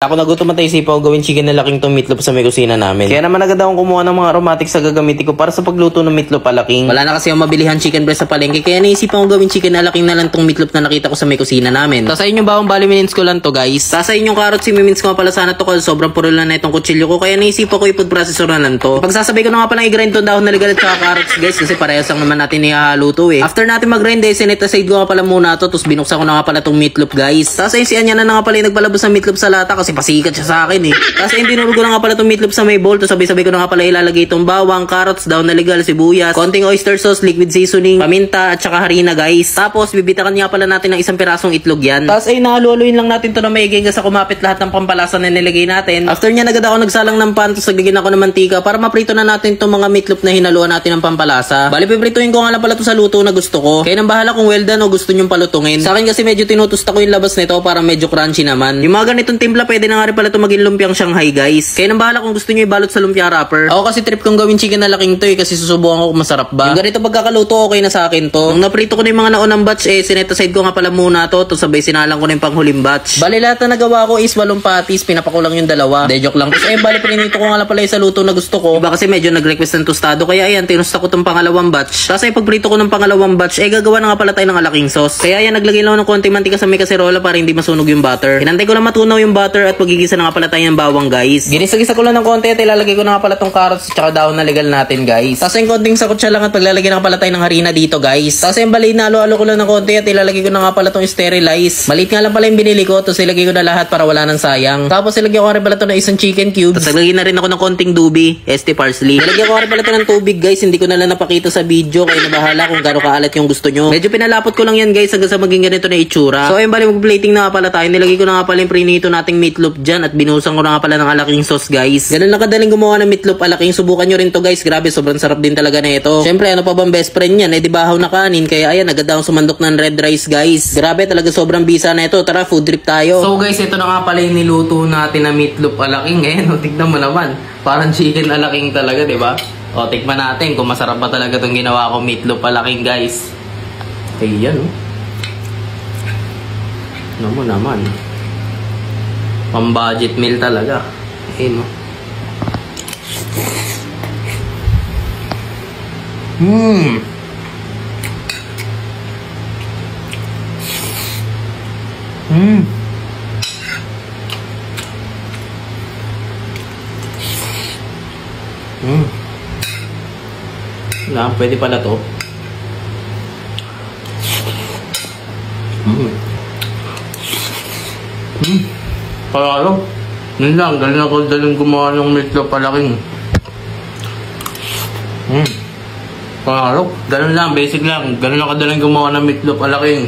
Ako nagutom at isipan ko gawin chicken na laking tong meatloaf sa may kusina namin. Kaya naman agad akong kumuha ng mga aromatics sa gagamitin ko para sa pagluto ng meatloaf alaking. Wala na kasi ang mabilihan chicken breast sa palengke, kaya naisipan ko gawin chicken alaking na lang tong meatloaf na nakita ko sa may kusina namin. Tasayin yung bawang bali minutes ko lang to guys. Tasayin yung carrots, minutes ko pala sana to kasi sobrang puro lang na itong kutsilyo ko, kaya naisipan ko i-food processor na lang to. Pagsasabay ko na nga pala i-grind tong dahon na legal at saka carrots guys, kasi parehas lang naman natin ihahaluto eh. After natin mag-grind sinetacide ko nga pala muna to, tapos binuksan ko na nga pala tong meatloaf guys. Tasayin si Anya na nga pala yung nagpalabos ng meatloaf sa lata kasi pasikat siya sa akin eh. Kasi dinurog ko na nga pala itong meatloaf sa may bowl. To sabay-sabay ko na nga pala ilalagay itong bawang, carrots, daon na legal, sibuyas, konting oyster sauce, liquid seasoning, paminta, at saka harina guys. Tapos bibitakan nga pala natin ng isang pirasong itlog yan. Tapos ay nahalo-haluin lang natin to na maiging sa kumapit lahat ng pampalasa na nilagay natin. After nya agad ako nagsalang ng pan, tapos naglagyan ako ng mantika para maprito na natin itong mga meatloaf na hinaluan natin ng pampalasa. Bali piprituin ko nga lang pala to sa luto na gusto ko. Kaya nang bahala kung well done o gusto nyong palutungin. Sa akin kasi medyo tinutusta ko yung labas nito para medyo crunchy naman. Yung mga ganitong timpla pwede na nga rin pala ito maging lumpiang Shanghai guys. Kaya nang bahala kung gusto nyo ibalot sa lumpia wrapper. Ako kasi trip kong gawin chicken na laking to kasi susubukan ko kung masarap ba. Yung ganito pagkakaluto okay na sa akin to. Nung naprito ko na yung mga naunang batch sinetaside ko nga pala muna to. To sabay sinalang ko na yung panghuling batch. Bali lahat na nagawa ko is 8 patties, pinapakulang yung 2. De joke lang. Tapos bali prinito ko nga lang pala yung sa luto na gusto ko. Iba kasi medyo nag-request ng tostado kaya ayan tinusta ko tong pangalawang batch. Tapos pagprito ko ng pangalawang batch gagawa na nga pala tayo ng alaking sauce. Kaya ayan naglagay lang ng konting mantika sa may kaserola para hindi masunog yung butter. Hinantay ko lang matunaw yung butter at magigisa na nga pala tayo ng bawang guys. Ginisa-gisa ko lang ng konti at ilalagay ko na nga pala tong carrots at saka daon na legal natin guys. Tapos yung konting sakot siya lang at paglalagay na nga pala tayo ng harina dito guys. Tapos yung bali nalo-alo ko lang ng konti at ilalagay ko na nga pala tong sterilize. Maliit nga lang pala yung binili ko tapos ilagay ko na lahat para wala nang sayang. Tapos ilagay ko rin pala to ng isang chicken cubes. Tapos ilagay na rin ako ng konting dubi, parsley. Ilagay ko rin pala to ng tubig guys. Hindi ko na lang napakita sa video kaya nabahala kung gaano kaalat yung gusto nyo. Medyo pinalapot ko lang yan guys hanggang sa maging ganito na itsura. So ayun bali mag-plating na nga pala tayo. Nilagay ko na nga pala yung prinito nating meatloaf dyan at binuhusan ko na nga pala ng alaking sauce guys. Ganun lang kadaling gumawa ng meatloaf alaking. Subukan nyo rin to guys. Grabe sobrang sarap din talaga na ito. Syempre ano pa bang best friend yan? Di bahaw na kanin. Kaya ayan agad akong sumandok ng red rice guys. Grabe talaga sobrang bisa na ito. Tara food trip tayo. So guys ito na nga pala yung niluto natin na meatloaf alaking. Ngayon tignan mo naman. Parang chicken alaking talaga diba? O tikman natin kung masarap pa talaga itong ginawa ko meatloaf alaking guys. Ayan Naman naman. Pang-budget meal talaga. Ayun pwede pala to. Palalo. Yun lang, galing ako daling gumawa ng meatloaf alaking. Palalo. Ganun lang, basic lang. Ganun lang kadaling gumawa ng meatloaf alaking.